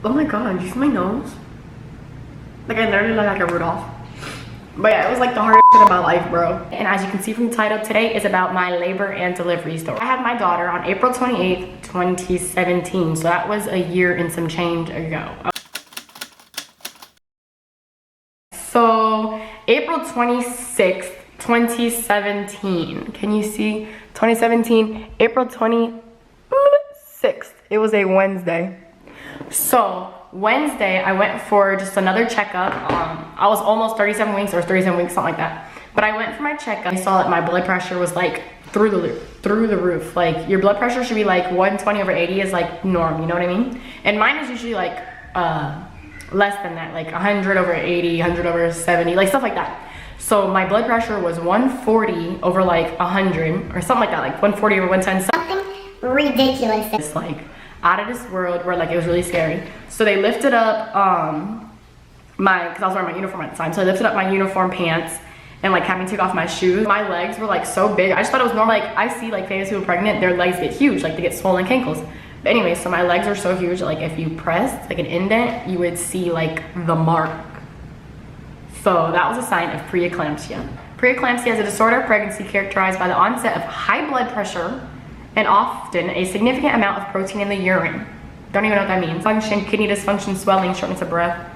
Oh my god, you see my nose? Like I literally look like a Rudolph. But yeah, it was like the hardest shit of my life, bro. And as you can see from the title, today is about my labor and delivery story. I had my daughter on April 28th, 2017. So that was a year and some change ago. So April 26th, 2017. Can you see? 2017, April 26th. It was a Wednesday. So Wednesday, I went for just another checkup. I was almost 37 weeks or 37 weeks, something like that. But I went for my checkup. I saw that my blood pressure was like through the roof. Like your blood pressure should be like 120/80 is like norm, you know what I mean? And mine is usually like less than that, like 100/80, 100/70, like stuff like that. So my blood pressure was 140 over like 100 or something like that, like 140 over 110. Something ridiculous. It's like out of this world where like it was really scary. So they lifted up because I was wearing my uniform at the time. So they lifted up my uniform pants and like had me take off my shoes. My legs were like so big. I just thought it was normal. Like I see like famous people pregnant, their legs get huge, like they get swollen ankles. But anyway, so my legs are so huge, like if you pressed like an indent, you would see like the mark. So that was a sign of preeclampsia. Preeclampsia is a disorder of pregnancy characterized by the onset of high blood pressure and often a significant amount of protein in the urine. Don't even know what that means. Function, kidney dysfunction, swelling, shortness of breath,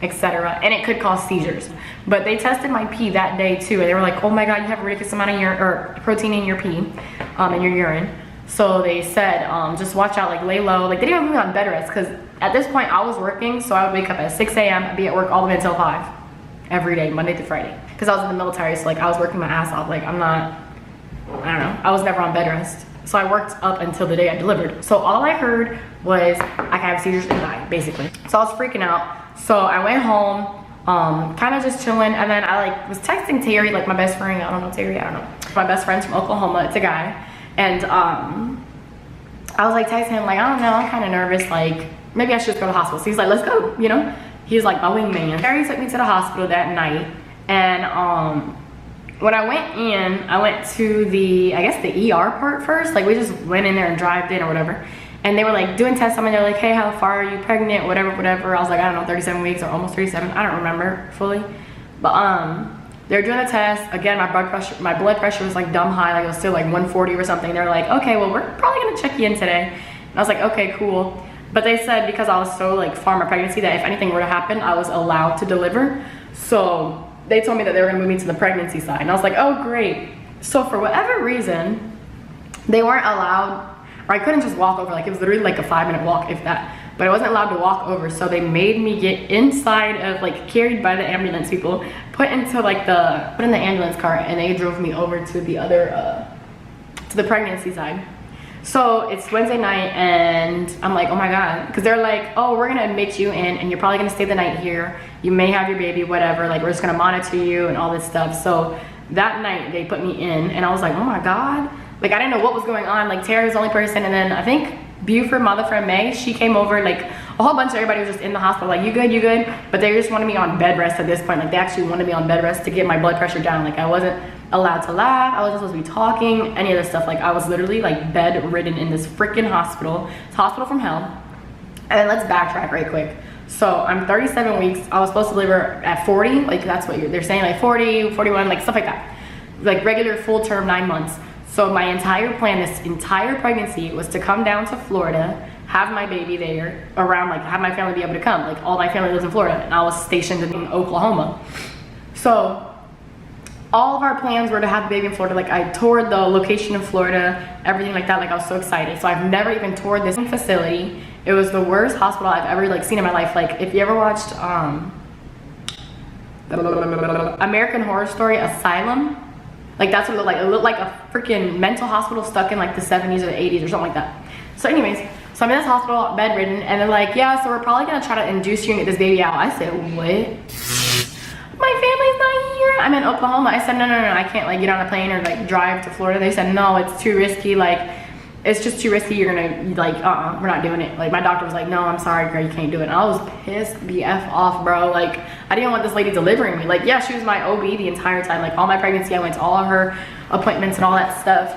etc. And it could cause seizures. But they tested my pee that day too, and they were like, oh my god, you have a ridiculous amount of protein in your pee, in your urine. So they said, just watch out, like lay low. Like they didn't even put me on bed rest because at this point I was working, so I would wake up at 6 a.m. I'd be at work all the way until 5 every day, Monday through Friday. Because I was in the military, so like I was working my ass off. Like I don't know, I was never on bed rest. So I worked up until the day I delivered. So all I heard was I could have seizures and die, basically. So I was freaking out. So I went home, kind of just chilling, and then I like was texting Terry, like my best friend. I don't know Terry, I don't know. My best friend's from Oklahoma, it's a guy. And I was like texting him, like, I don't know, I'm kind of nervous, like maybe I should just go to the hospital. So he's like, let's go, you know? He's like my wingman. Terry took me to the hospital that night, and when I went in, I went to the, I guess the ER part first. Like we just went in there and drived in or whatever. And they were like doing tests on me. They're like, hey, how far are you pregnant? Whatever. I was like, I don't know, 37 weeks or almost 37. I don't remember fully. But they're doing a test. Again, my blood pressure was like dumb high. Like it was still like 140 or something. They're like, okay, well, we're probably gonna check you in today. And I was like, okay, cool. But they said because I was so like far in my pregnancy that if anything were to happen, I was allowed to deliver. So they told me that they were gonna move me to the pregnancy side. And I was like, oh great. So for whatever reason, they weren't allowed, or I couldn't just walk over. Like it was literally like a 5-minute walk, if that. But I wasn't allowed to walk over. So they made me get inside of, like carried by the ambulance people, put in the ambulance cart, and they drove me over to the other, to the pregnancy side. So it's Wednesday night and I'm like, oh my god, because they're like, oh, we're gonna admit you in and you're probably gonna stay the night here. You may have your baby, whatever, like we're just gonna monitor you and all this stuff. So that night they put me in and I was like, oh my god, like I didn't know what was going on. Like Tara was the only person, and then I think Buford, my other friend May, she came over. Like a whole bunch of everybody was just in the hospital, like, you good? But they just wanted me on bed rest at this point. Like they actually wanted me on bed rest to get my blood pressure down. Like I wasn't allowed to laugh, I wasn't supposed to be talking, any of this stuff. Like I was literally like bedridden in this freaking hospital. It's a hospital from hell. And then let's backtrack right quick. So I'm 37 weeks. I was supposed to deliver at 40. Like that's what they're saying, like 40, 41, like stuff like that. Like regular full term 9 months. So my entire plan, this entire pregnancy, was to come down to Florida, have my baby there around, like have my family be able to come. Like all my family lives in Florida and I was stationed in Oklahoma. So all of our plans were to have the baby in Florida. Like I toured the location in Florida, everything like that. Like I was so excited. So I've never even toured this facility. It was the worst hospital I've ever like seen in my life. Like if you ever watched American Horror Story Asylum, like that's what it looked like. It looked like a freaking mental hospital stuck in like the 70s or the 80s or something like that. So anyways, so I'm in this hospital bedridden and they're like, yeah, so we're probably gonna try to induce you and get this baby out. I said, what? My family's not here. I'm in Oklahoma. I said, no, I can't like get on a plane or like drive to Florida. They said, no, it's too risky. Like, it's just too risky. You're gonna like, we're not doing it. Like my doctor was like, no, I'm sorry, girl, you can't do it. And I was pissed the F off, bro. Like I didn't want this lady delivering me. Like, yeah, she was my OB the entire time. Like all my pregnancy, I went to all of her appointments and all that stuff.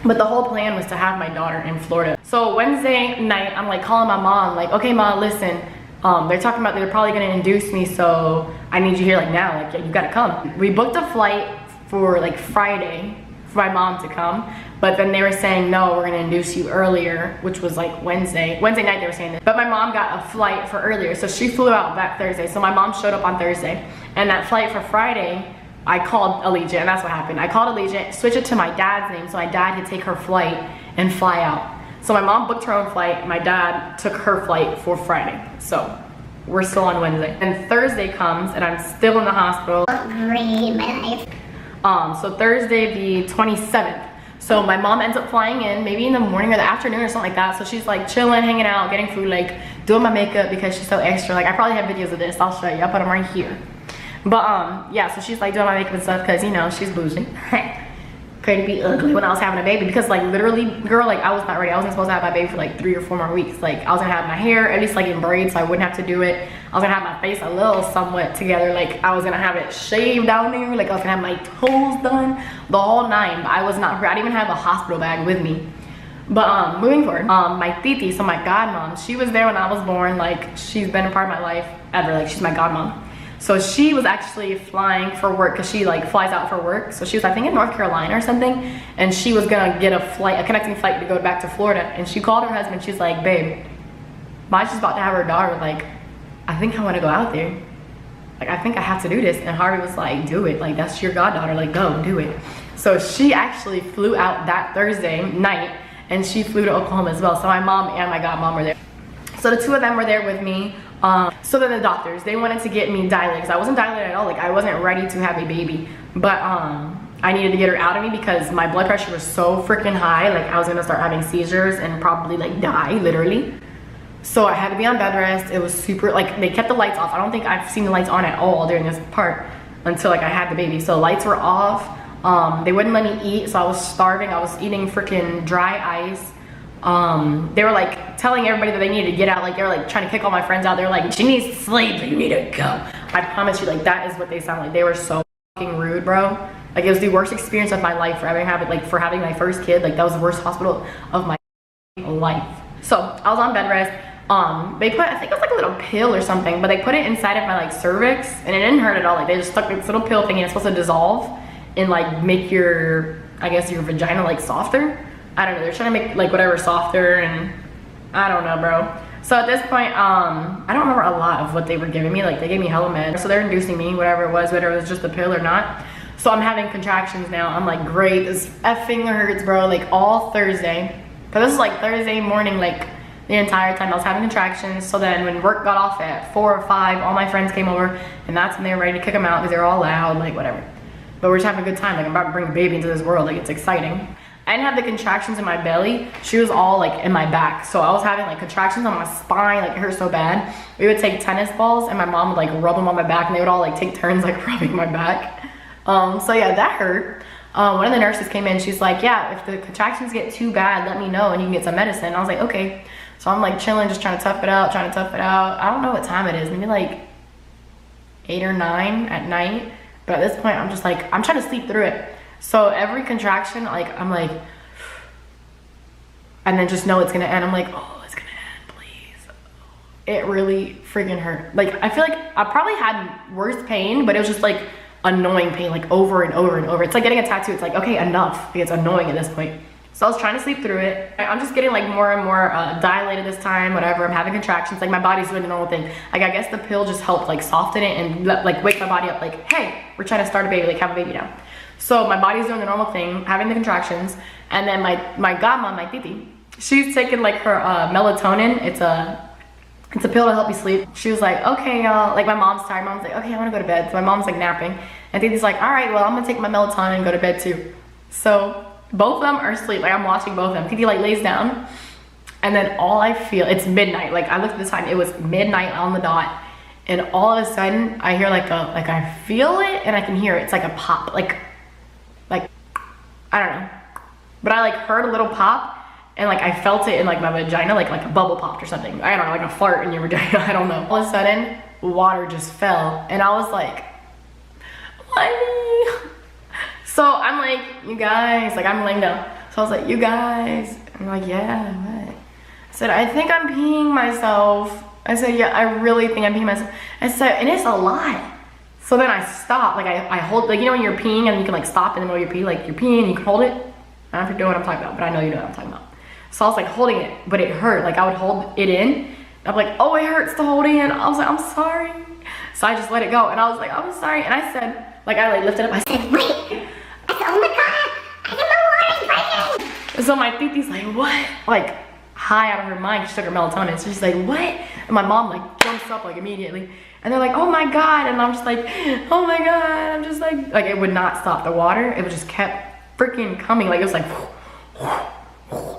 But the whole plan was to have my daughter in Florida. So Wednesday night, I'm like calling my mom, like, okay, mom, listen, they're talking about they're probably gonna induce me, so I need you here like now, like you gotta come. We booked a flight for like Friday for my mom to come, but then they were saying, no, we're gonna induce you earlier, which was like Wednesday night they were saying this. But my mom got a flight for earlier, so she flew out that Thursday. So my mom showed up on Thursday, and that flight for Friday, I called Allegiant, and that's what happened. I called Allegiant, switched it to my dad's name, so my dad could take her flight and fly out. So my mom booked her own flight, my dad took her flight for Friday. So we're still on Wednesday. And Thursday comes, and I'm still in the hospital. Great, my life. So Thursday the 27th. So my mom ends up flying in, maybe in the morning or the afternoon or something like that. So she's like chilling, hanging out, getting food, like doing my makeup because she's so extra. Like I probably have videos of this, I'll show you, I'll put them right here. But yeah, so she's like doing my makeup and stuff because, you know, she's bougie. Couldn't be ugly when I was having a baby because like literally, girl, like I was not ready. I wasn't supposed to have my baby for like 3 or 4 more weeks. Like I was gonna have my hair at least like in braids so I wouldn't have to do it. I was gonna have my face a little somewhat together. Like I was gonna have it shaved down there. Like I was gonna have my toes done, the whole 9. But I was not, I didn't even have a hospital bag with me. But moving forward, my titi, so my godmom, she was there when I was born. Like she's been a part of my life ever. Like she's my godmom. So she was actually flying for work because she like flies out for work. So she was, I think, in North Carolina or something, and she was gonna get a flight, a connecting flight to go back to Florida. And she called her husband. She's like, babe, Mijah's about to have her daughter. Like, I think I want to go out there. Like, I think I have to do this. And Harvey was like, do it. Like, that's your goddaughter. Like, go do it. So she actually flew out that Thursday night, and she flew to Oklahoma as well. So my mom and my godmom were there. So the 2 of them were there with me. So then the doctors, they wanted to get me dilated because I wasn't dilated at all. Like I wasn't ready to have a baby, but I needed to get her out of me because my blood pressure was so freaking high. Like I was gonna start having seizures and probably like die, literally. So I had to be on bed rest. It was super, like they kept the lights off. I don't think I've seen the lights on at all during this part until like I had the baby. So lights were off. They wouldn't let me eat, so I was starving. I was eating freaking dry ice. They were like telling everybody that they needed to get out. Like they were like trying to kick all my friends out. They were like, she needs to sleep, you need to go. I promise you, like that is what they sound like. They were so fucking rude, bro. Like it was the worst experience of my life for having my first kid. Like that was the worst hospital of my life. So I was on bed rest. They put, I think it was like a little pill or something, but they put it inside of my like cervix, and it didn't hurt at all. Like they just stuck this little pill thing, and it's supposed to dissolve and like make your, I guess, your vagina like softer. I don't know, they're trying to make like whatever softer, and I don't know, bro. So at this point, I don't remember a lot of what they were giving me. Like they gave me hella meds, so they're inducing me, whatever it was, whether it was just a pill or not. So I'm having contractions now. I'm like, great, this effing hurts, bro. Like all Thursday, but this is like Thursday morning, like the entire time I was having contractions. So then when work got off at 4 or 5, all my friends came over, and that's when they were ready to kick them out because they were all loud, like whatever. But we're just having a good time. Like I'm about to bring a baby into this world. Like it's exciting. I didn't have the contractions in my belly. She was all like in my back. So I was having like contractions on my spine, like it hurt so bad. We would take tennis balls and my mom would like rub them on my back, and they would all like take turns like rubbing my back. So yeah, that hurt. One of the nurses came in, she's like, yeah, if the contractions get too bad, let me know and you can get some medicine. I was like, okay. So I'm like chilling, just trying to tough it out, I don't know what time it is, maybe like 8 or 9 at night. But at this point, I'm just like, I'm trying to sleep through it. So every contraction, like I'm like, and then just know it's gonna end. I'm like, oh, it's gonna end, please. It really freaking hurt. Like I feel like I probably had worse pain, but it was just like annoying pain, like over and over and over. It's like getting a tattoo. It's like, okay, enough. Like, it's annoying at this point. So I was trying to sleep through it. I'm just getting like more and more dilated this time, whatever. I'm having contractions. Like my body's doing the normal thing. Like I guess the pill just helped like soften it and like wake my body up. Like, hey, we're trying to start a baby. Like have a baby now. So my body's doing the normal thing, having the contractions, and then my godmom, my titi, she's taking like her melatonin. It's a pill to help you sleep. She was like, okay, y'all. Like my mom's tired. Mom's like, okay, I want to go to bed. So my mom's like napping, and titi's like, all right, well I'm gonna take my melatonin and go to bed too. So both of them are asleep. Like I'm watching both of them. Titi like lays down, and then all I feel, it's midnight. Like I looked at the time, it was midnight on the dot, and all of a sudden I hear like I feel it and I can hear it. It's like a pop, like I don't know, but I like heard a little pop, and like I felt it in like my vagina, like a bubble popped or something. I don't know, like a fart in your vagina. I don't know. All of a sudden, water just fell, and I was like, why me? So I'm like, you guys, like I'm laying down. So So I was like, you guys. And they're like, yeah, what? I said, I think I'm peeing myself. I said, yeah, I really think I'm peeing myself. I said, and it's a lot. So then I stopped, like I hold, like, you know when you're peeing and you can like stop in the middle of your pee, like you're peeing and you can hold it? I don't know if you know what I'm talking about, but I know you know what I'm talking about. So I was like holding it, but it hurt. Like I would hold it in. I'm like, oh, it hurts to hold in. I was like, I'm sorry. So I just let it go. And I was like, I'm sorry. And I said, like I like lifted up, I said, wait. I said, oh my God, I think my water's breaking. And so my titi's like, what? Like high out of her mind, she took her melatonin. So she's like, what? And my mom like jumps up like immediately. And they're like, oh my God. And I'm just like, oh my God. I'm just like it would not stop the water. It would just kept freaking coming. Like it was like,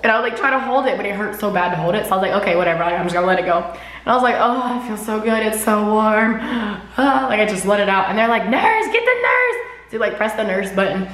and I would like try to hold it, but it hurt so bad to hold it. So I was like, okay, whatever. I'm just gonna let it go. And I was like, oh, I feel so good. It's so warm. Like I just let it out. And they're like, nurse, get the nurse. So you like press the nurse button.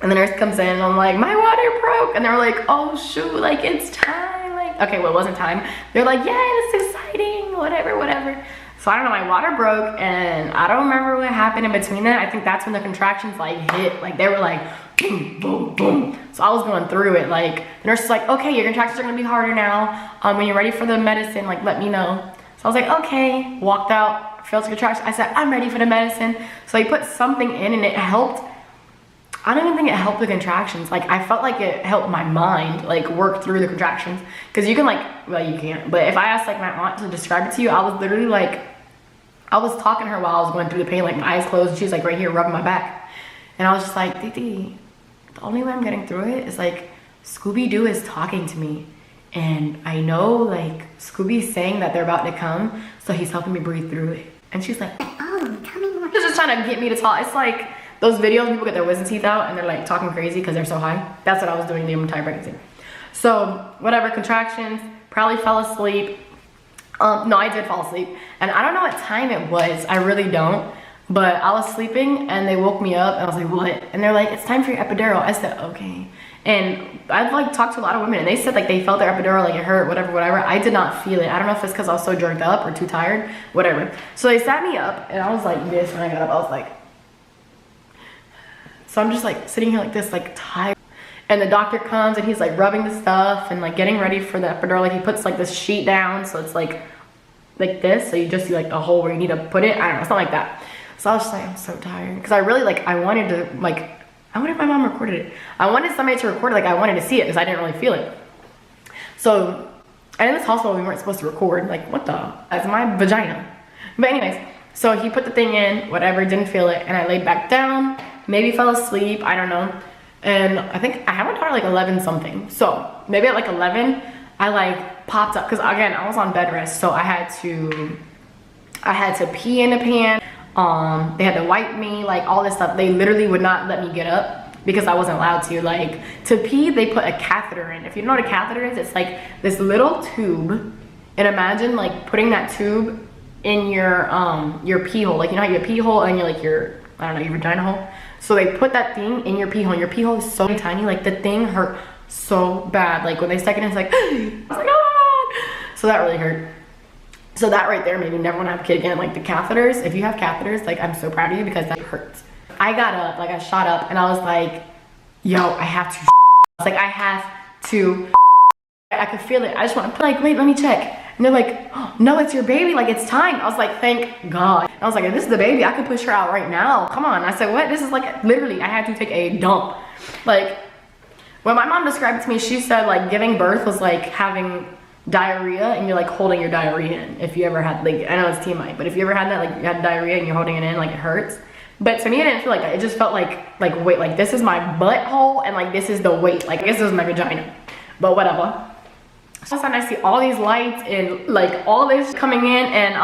And the nurse comes in and I'm like, my water broke. And they're like, oh shoot, like it's time. Like, okay, well it wasn't time. They're like, yeah, it's exciting, whatever. So I don't know, my water broke and I don't remember what happened in between that. I think that's when the contractions like hit. Like they were like, boom, boom, boom. So I was going through it. Like the nurse was like, okay, your contractions are gonna be harder now. When you're ready for the medicine, like let me know. So I was like, okay, walked out, felt the contractions. I said, I'm ready for the medicine. So he put something in and it helped. I don't even think it helped the contractions. Like I felt like it helped my mind like work through the contractions. Cause you can like, well you can't, but if I asked like my aunt to describe it to you, I was literally like, I was talking to her while I was going through the pain, like my eyes closed and she was like right here rubbing my back. And I was just like, Titi, the only way I'm getting through it is like Scooby-Doo is talking to me. And I know like Scooby's saying that they're about to come, so he's helping me breathe through it. And she's like, oh, tell me more. She's just trying to get me to talk. It's like those videos people get their wisdom teeth out and they're like talking crazy because they're so high. That's what I was doing the entire pregnancy. So whatever, contractions, probably fell asleep. No, I did fall asleep. And I don't know what time it was. I really don't. But I was sleeping and they woke me up and I was like, what? And they're like, it's time for your epidural. I said, okay. And I've like talked to a lot of women and they said like they felt their epidural, like it hurt, whatever. I did not feel it. I don't know if it's because I was so jerked up or too tired, whatever. So they sat me up and I was like this when I got up. I was like, so I'm just like sitting here like this, like tired. And the doctor comes and he's like rubbing the stuff and like getting ready for the epidural. Like he puts like this sheet down so it's like this. So you just see like the hole where you need to put it. I don't know, it's not like that. So I was just like, I'm so tired. Because I really like, I wanted to like, I wonder if my mom recorded it. I wanted somebody to record it, like I wanted to see it because I didn't really feel it. So, and in this hospital we weren't supposed to record. Like what the, that's my vagina. But anyways, so he put the thing in, whatever, didn't feel it. And I laid back down, maybe fell asleep, I don't know. And I think I had my daughter like 11 something. So maybe at like 11, I like popped up. Cause again, I was on bed rest. So I had to pee in a pan. They had to wipe me, like all this stuff. They literally would not let me get up because I wasn't allowed to. Like to pee, they put a catheter in. If you don't know what a catheter is, it's like this little tube. And imagine like putting that tube in your pee hole. Like you know how you have a pee hole and your I don't know, your vagina hole. So they put that thing in your pee hole. And your pee hole is so tiny. Like the thing hurt so bad. Like when they stuck it in, it's like, I was like, oh. So that really hurt. So that right there made me never want to have a kid again. Like the catheters, if you have catheters, like I'm so proud of you because that hurts. I got up, like I shot up and I was like, yo, I have to. I was like, I have to. I could feel it. I just want to like, wait, let me check. And they're like, oh, no, it's your baby. Like it's time. I was like, thank God. And I was like, if this is the baby, I could push her out right now. Come on. I said, what? This is like, literally, I had to take a dump. Like when my mom described it to me, she said like giving birth was like having diarrhea and you're like holding your diarrhea in. If you ever had, like, I know it's TMI, but if you ever had that, like you had diarrhea and you're holding it in, like it hurts. But to me, it didn't feel like that. It just felt like wait, like this is my butthole and like this is the weight. Like I guess this is my vagina, but whatever. So all of a sudden I see all these lights and like all this coming in and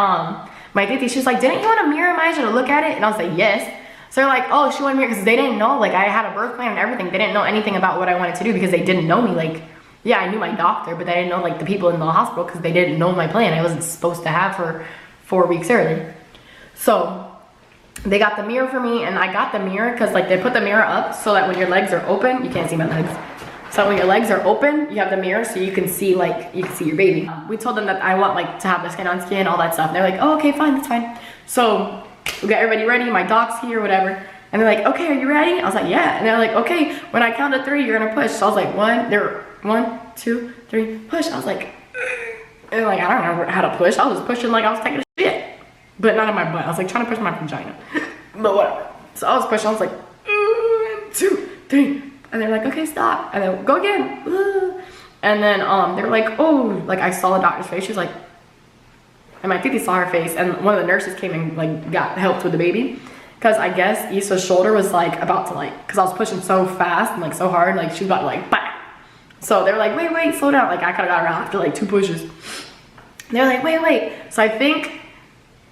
my titi, she's like, didn't you want a mirror, Mijah, to look at it? And I was like, yes. So they're like, oh, she wanted a mirror because they didn't know, like I had a birth plan and everything. They didn't know anything about what I wanted to do because they didn't know me. Like, yeah, I knew my doctor, but they didn't know like the people in the hospital because they didn't know my plan. I wasn't supposed to have her 4 weeks early. So they got the mirror for me and I got the mirror because like they put the mirror up so that when your legs are open, you can't see my legs. So when your legs are open, you have the mirror so you can see like, you can see your baby. We told them that I want like to have the skin on skin, all that stuff. And they're like, oh, okay, fine, that's fine. So we got everybody ready, my doc's here, whatever. And they're like, okay, are you ready? I was like, yeah. And they're like, okay, when I count to 3, you're gonna push. So I was like, 1, 2, 3, push. I was like, and like, I don't know how to push. I was just pushing like I was taking a shit, but not in my butt. I was like trying to push my vagina, but whatever. So I was pushing. I was like, 1, 2, 3, and they're like, okay, stop, and then go again. And then they were like, oh, like I saw the doctor's face. She was like, and my titi saw her face, and one of the nurses came and like got helped with the baby. Because I guess Issa's shoulder was like about to like, because I was pushing so fast and like so hard, like she was about to like, bang. So they were like, wait, slow down. Like I could have got her out after like 2 pushes. They're like, wait. So I think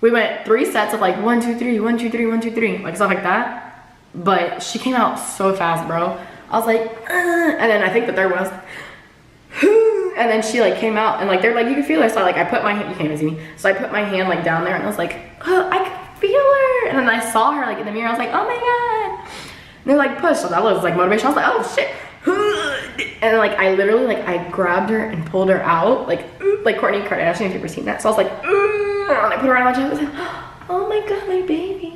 we went 3 sets of like 1, 2, 3, 1, 2, 3, 1, 2, 3, like stuff like that. But she came out so fast, bro. I was like, and then I think the third one was, and then she like came out and like they're like, you can feel her. So like I put my hand, you can't even see me. So I put my hand like down there and I was like, oh, I can feel her. And then I saw her like in the mirror. I was like, oh my god. And they're like, push. So that was like motivation. I was like, oh shit. And like I literally like I grabbed her and pulled her out like Kourtney Kardashian, if you've ever seen that. So I was like, and I put her on my chest. I was like, oh my god, my baby.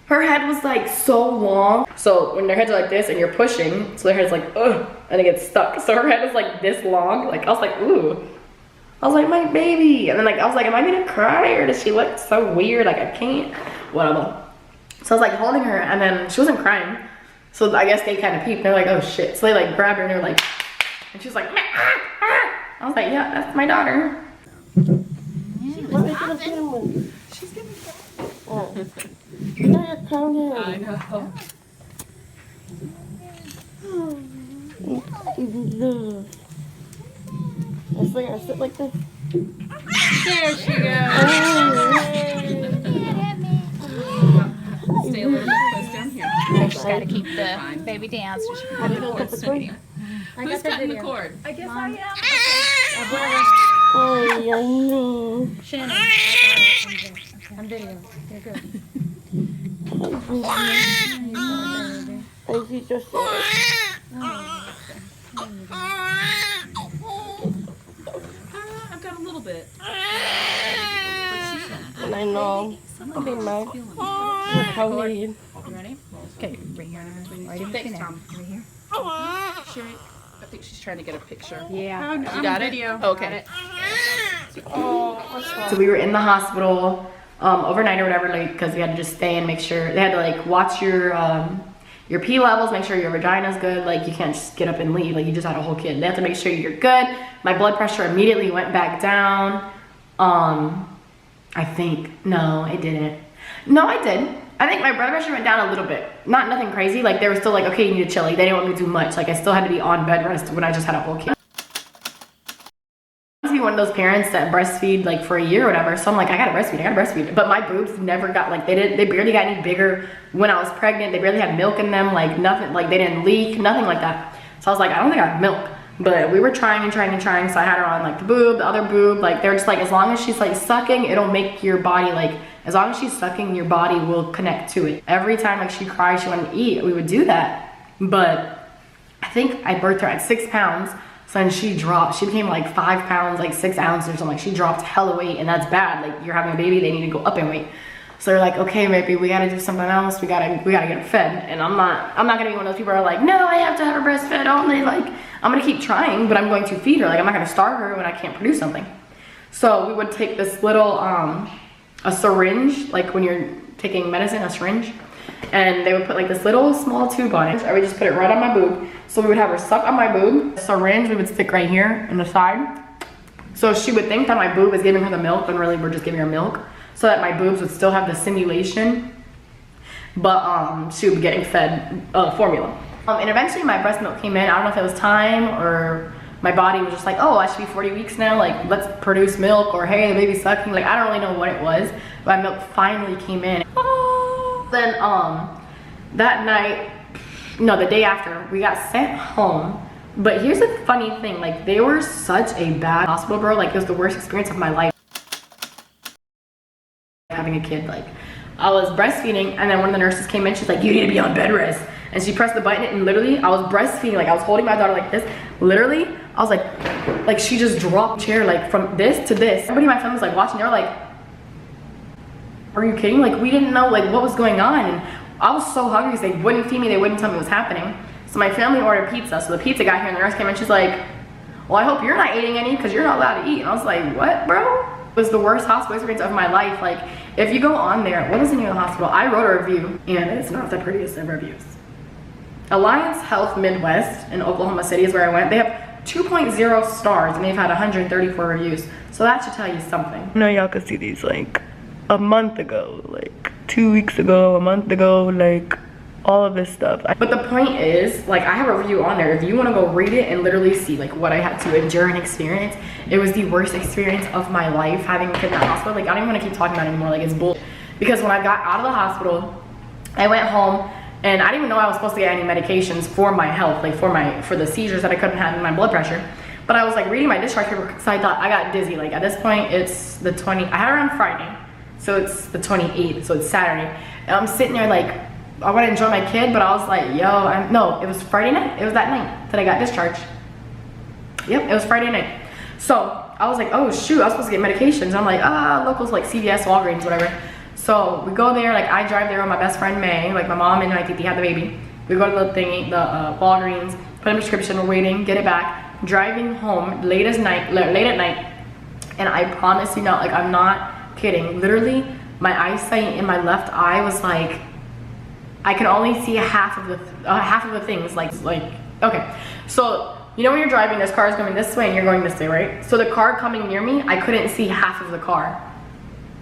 Her head was like so long. So when their heads are like this and you're pushing, so their head's like, ugh, and it gets stuck. So her head was like this long. Like I was like, ooh. I was like, my baby. And then like I was like, am I gonna cry or does she look so weird? Like I can't, whatever. So I was like holding her and then she wasn't crying. So I guess they kind of peeped. They're like, oh shit. So they like grabbed her and they were like, and she was like, I was like, yeah, that's my daughter. She's giving oh. I know. I sit like this. There she goes. Stay a little bit close down here. She's got to keep the baby down so she can put the cord so we can- Who's cutting the cord? I guess I am. Shannon. I'm video. You're good. I've got a little bit. I know. I'll be mad. How You ready? Okay, right here. Right in Thanks, between Tom. Right here. Sherry, I think she's trying to get a picture. Yeah. You got it? Okay. So we were in the hospital overnight or whatever, like because we had to just stay and make sure they had to like watch your pee levels, make sure your vagina's good. Like you can't just get up and leave. Like you just had a whole kid. They have to make sure you're good. My blood pressure immediately went back down. I think no, it didn't. No, I did. I think my blood pressure went down a little bit. Not nothing crazy. Like they were still like, okay, you need to chill. Like, they didn't want me to do much. Like I still had to be on bed rest when I just had a whole kid. Be one of those parents that breastfeed like for a year or whatever. So I'm like, I gotta breastfeed. But my boobs never got like they barely got any bigger when I was pregnant. They barely had milk in them, like nothing, like they didn't leak, nothing like that. So I was like, I don't think I have milk. But we were trying. So I had her on like the boob, the other boob. Like they're just like, as long as she's like sucking, it'll make your body like, as long as she's sucking, your body will connect to it. Every time like she cried, she wanted to eat, we would do that. But I think I birthed her at 6 pounds. So then she dropped, she became like 5 pounds, like 6 ounces or something. Like she dropped hella weight, and that's bad. Like you're having a baby, they need to go up in weight. So they're like, okay, maybe we gotta do something else. We gotta get her fed. And I'm not gonna be one of those people who are like, no, I have to have her breastfed only. Like I'm gonna keep trying, but I'm going to feed her. Like I'm not gonna starve her when I can't produce something. So we would take this little, a syringe, like when you're taking medicine, a syringe. And they would put like this little small tube on it. I would just put it right on my boob. So we would have her suck on my boob. The syringe we would stick right here in the side. So she would think that my boob is giving her the milk, when really we're just giving her milk. So that my boobs would still have the stimulation, but she would be getting fed formula. And eventually my breast milk came in. I don't know if it was time or my body was just like, oh, I should be 40 weeks now. Like let's produce milk, or hey, the baby's sucking. Like I don't really know what it was, but my milk finally came in. Then that night, no, the day after, we got sent home. But here's the funny thing, like they were such a bad hospital, bro. Like it was the worst experience of my life having a kid. Like I was breastfeeding, and then one of the nurses came in, she's like, you need to be on bed rest. And she pressed the button, and literally I was breastfeeding, like I was holding my daughter like this. Literally, I was like she just dropped the chair like from this to this. Everybody in my family was like watching, they were like, are you kidding? Like, we didn't know like what was going on. And I was so hungry because they wouldn't feed me, they wouldn't tell me what was happening. So my family ordered pizza. So the pizza guy here and the nurse came and she's like, well, I hope you're not eating any because you're not allowed to eat. And I was like, what, bro? It was the worst hospital experience of my life. Like, if you go on there, what is the name of the hospital? I wrote a review and it's not the prettiest of reviews. Alliance Health Midwest in Oklahoma City is where I went. They have 2.0 stars and they've had 134 reviews. So that should tell you something. I know y'all could see these like a month ago, like 2 weeks ago, a month ago, like all of this stuff. But the point is, like, I have a review on there. If you want to go read it and literally see like what I had to endure and experience, it was the worst experience of my life having a kid in that hospital. Like, I don't even want to keep talking about it anymore. Like, it's bull. Because when I got out of the hospital, I went home and I didn't even know I was supposed to get any medications for my health, like for the seizures that I couldn't have in my blood pressure. But I was like reading my discharge paper because I thought I got dizzy. Like, at this point, it's the 20th. I had her on Friday, so it's the 28th, so it's Saturday. And I'm sitting there like, I want to enjoy my kid, but I was like, yo, no, it was Friday night. It was that night that I got discharged. Yep, it was Friday night. So I was like, oh shoot, I was supposed to get medications. I'm like, locals like CVS, Walgreens, whatever. So we go there, like I drive there with my best friend May, like my mom and my titi had the baby. We go to the thingy, the Walgreens, put in a prescription, we're waiting, get it back, driving home late at night. And I promise you not, like I'm not kidding. Literally, my eyesight in my left eye was like, I can only see half of the things. Like okay, so you know when you're driving, this car is going this way and you're going this way, right? So the car coming near me, I couldn't see half of the car,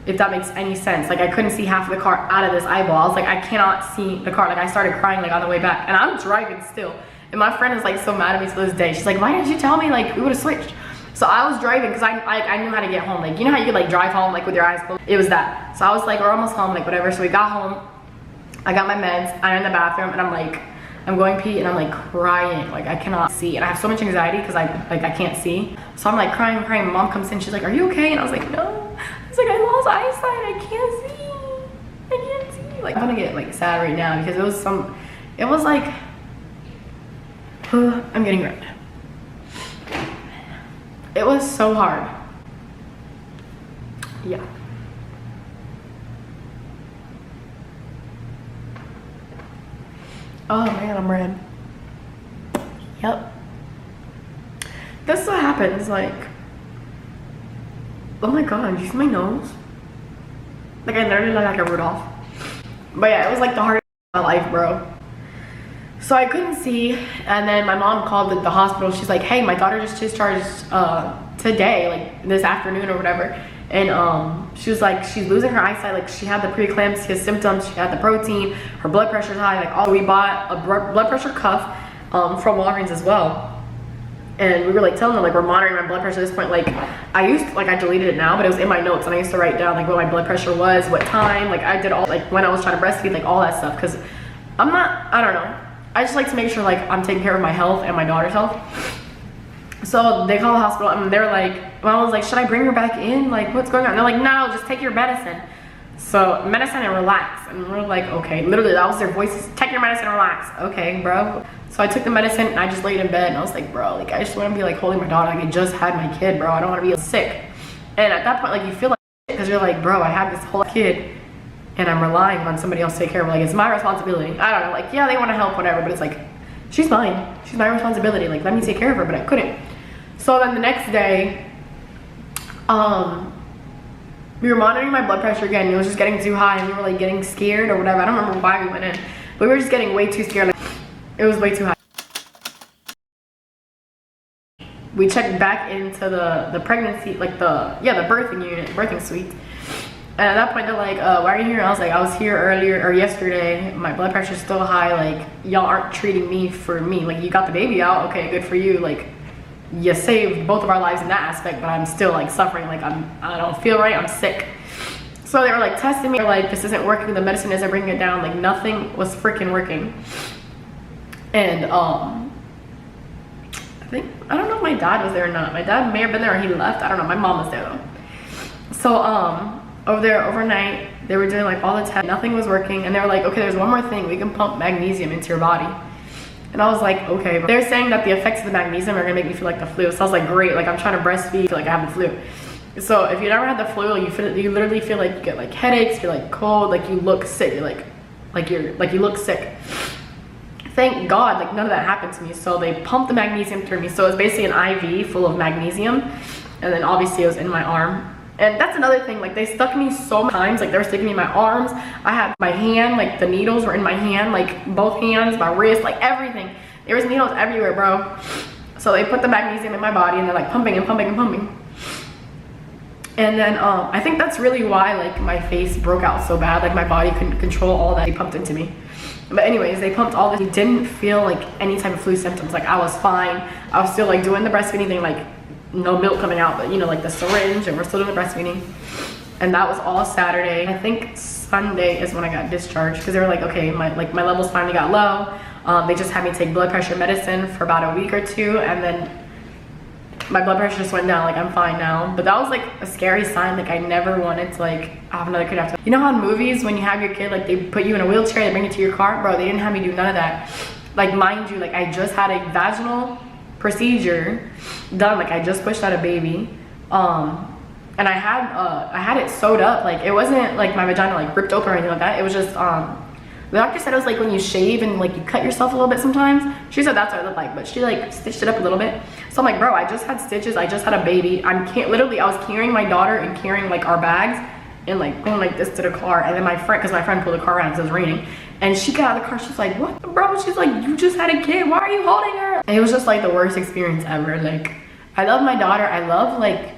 if that makes any sense. Like I couldn't see half of the car out of this eyeball. I was like, I cannot see the car. Like I started crying like on the way back, and I'm driving still. And my friend is like so mad at me to this day. She's like, why didn't you tell me? Like we would have switched. So I was driving because I knew how to get home. Like you know how you could like drive home like with your eyes closed? It was that. So I was like, we're almost home, like whatever. So we got home. I got my meds, I'm in the bathroom, and I'm like, I'm going pee, and I'm like crying, like I cannot see, and I have so much anxiety because I can't see. So I'm like crying. My mom comes in, she's like, are you okay? And I was like, no. It's like, I lost eyesight, I can't see. Like I'm gonna get like sad right now because it was like, I'm getting red. It was so hard. Yeah. Oh man, I'm red. Yep. This is what happens, like, oh my god, you see my nose? Like I literally look like a Rudolph. But yeah, it was like the hardest of my life, bro. So I couldn't see, and then my mom called the hospital. She's like, hey, my daughter just discharged today, like this afternoon or whatever. And she was like, she's losing her eyesight. Like she had the preeclampsia symptoms, she had the protein, her blood pressure's high. Like we bought a blood pressure cuff from Walgreens as well. And we were like telling them like we're monitoring my blood pressure at this point. Like I deleted it now, but it was in my notes, and I used to write down like what my blood pressure was, what time, like I did all, like when I was trying to breastfeed, like all that stuff. Cause I don't know. I just like to make sure like I'm taking care of my health and my daughter's health. So they called the hospital and they're like, Mom was like, should I bring her back in? Like, what's going on? And they're like, no, just take your medicine. So medicine and relax. And we're like, okay. Literally, that was their voices. Take your medicine and relax. Okay, bro. So I took the medicine and I just laid in bed and I was like, bro, like I just want to be like holding my daughter. Like I just had my kid, bro. I don't want to be sick. And at that point, like you feel like shit because you're like, bro, I have this whole kid and I'm relying on somebody else to take care of her. Like it's my responsibility. I don't know. Like yeah, they want to help, whatever, but it's like she's mine. She's my responsibility. Like let me take care of her, but I couldn't. So then the next day, we were monitoring my blood pressure again. It was just getting too high and we were like getting scared or whatever. I don't remember why we went in, but we were just getting way too scared. Like, it was way too high. We checked back into the pregnancy, like the birthing unit, birthing suite. And at that point they're like, why are you here? And I was like, I was here earlier or yesterday. My blood pressure's still high. Like y'all aren't treating me for me. Like you got the baby out. Okay, good for you. Like you saved both of our lives in that aspect, but I'm still like suffering. Like I don't feel right. I'm sick. So they were like testing me. They're like, this isn't working. The medicine isn't bringing it down. Like nothing was freaking working. And I don't know if my dad was there or not. My dad may have been there or he left. I don't know. My mom was there though. So over there overnight, they were doing like all the tests. Nothing was working. And they were like, okay, there's one more thing. We can pump magnesium into your body. And I was like, okay. They're saying that the effects of the magnesium are gonna make me feel like the flu. So I was like, great. Like I'm trying to breastfeed, feel like I have the flu. So if you never had the flu, you literally feel like you get like headaches, you're like cold, like you look sick, you're like you look sick. Thank God, like none of that happened to me. So they pumped the magnesium through me. So it was basically an IV full of magnesium, and then obviously it was in my arm. And that's another thing, like they stuck me so many times, like they were sticking me in my arms. I had my hand, like the needles were in my hand, like both hands, my wrist, like everything. There was needles everywhere, bro. So they put the magnesium in my body and they're like pumping and pumping and pumping. And then I think that's really why like my face broke out so bad, like my body couldn't control all that they pumped into me. But anyways, they pumped all this. It didn't feel like any type of flu symptoms. Like I was fine. I was still like doing the breastfeeding thing, like no milk coming out, but you know, like the syringe, and we're still doing the breastfeeding. And that was all Saturday. I think Sunday is when I got discharged, because they were like, okay, my levels finally got low. They just had me take blood pressure medicine for about a week or two, and then my blood pressure just went down. Like I'm fine now. But that was like a scary sign. Like I never wanted to like have another kid after. You know how in movies when you have your kid, like they put you in a wheelchair, they bring you to your car? Bro, they didn't have me do none of that. Like mind you, like I just had a vaginal procedure done. Like I just pushed out a baby, and I had it sewed up. Like it wasn't like my vagina like ripped open or anything like that. It was just the doctor said it was like when you shave and like you cut yourself a little bit sometimes. She said that's what it looked like, but she like stitched it up a little bit. So I'm like, bro, I just had stitches, I just had a baby. Literally I was carrying my daughter and carrying like our bags and like going like this to the car. And then my friend, because my friend pulled the car around because it was raining, and she got out of the car, she's like, what, bro? She's like, you just had a kid, why are you holding her? And it was just like the worst experience ever. Like I love my daughter, I love like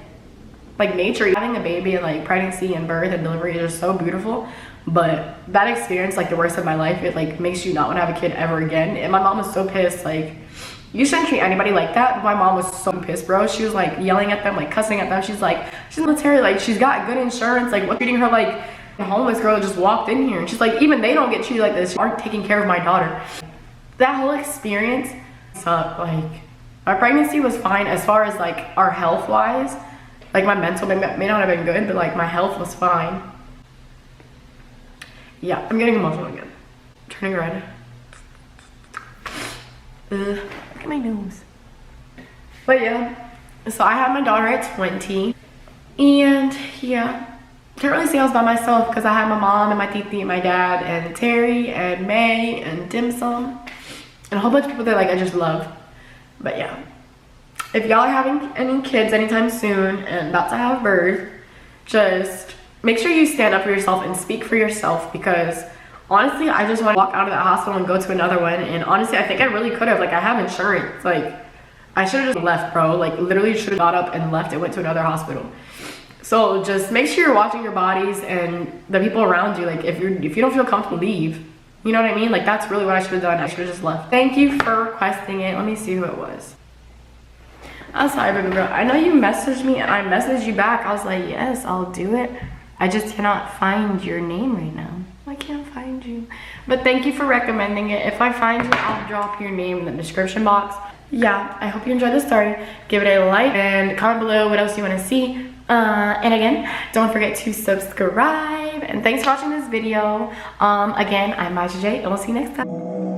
nature. Having a baby and like pregnancy and birth and delivery is just so beautiful. But that experience, like the worst of my life, it like makes you not want to have a kid ever again. And my mom was so pissed. Like you shouldn't treat anybody like that. But my mom was so pissed, bro. She was like yelling at them, like cussing at them. She's like, she's military, like she's got good insurance, like what's treating her like a homeless girl that just walked in here. And she's like, even they don't get treated like this. You aren't taking care of my daughter. That whole experience sucked. Like my pregnancy was fine as far as like our health wise. Like my mental may not have been good, but like my health was fine. Yeah, I'm getting emotional again. Turning red. Look at my nose. But yeah, so I had my daughter at 20. And yeah, can't really say I was by myself because I had my mom and my titi and my dad and Terry and May and Dim Sum and a whole bunch of people that like I just love. But yeah, if y'all are having any kids anytime soon and about to have birth, just make sure you stand up for yourself and speak for yourself, because honestly, I just want to walk out of that hospital and go to another one. And honestly, I think I really could have. Like, I have insurance. Like, I should have just left, bro. Like, literally should have got up and left and went to another hospital. So just make sure you're watching your bodies and the people around you. Like, if you don't feel comfortable, leave. You know what I mean? Like, that's really what I should have done. I should have just left. Thank you for requesting it. Let me see who it was. I'm sorry, baby girl. I know you messaged me and I messaged you back. I was like, yes, I'll do it. I just cannot find your name right now. I can't find you. But thank you for recommending it. If I find you, I'll drop your name in the description box. Yeah, I hope you enjoyed this story. Give it a like and comment below what else you want to see. And again, don't forget to subscribe. And thanks for watching this video. Again, I'm Mijah J, and we'll see you next time.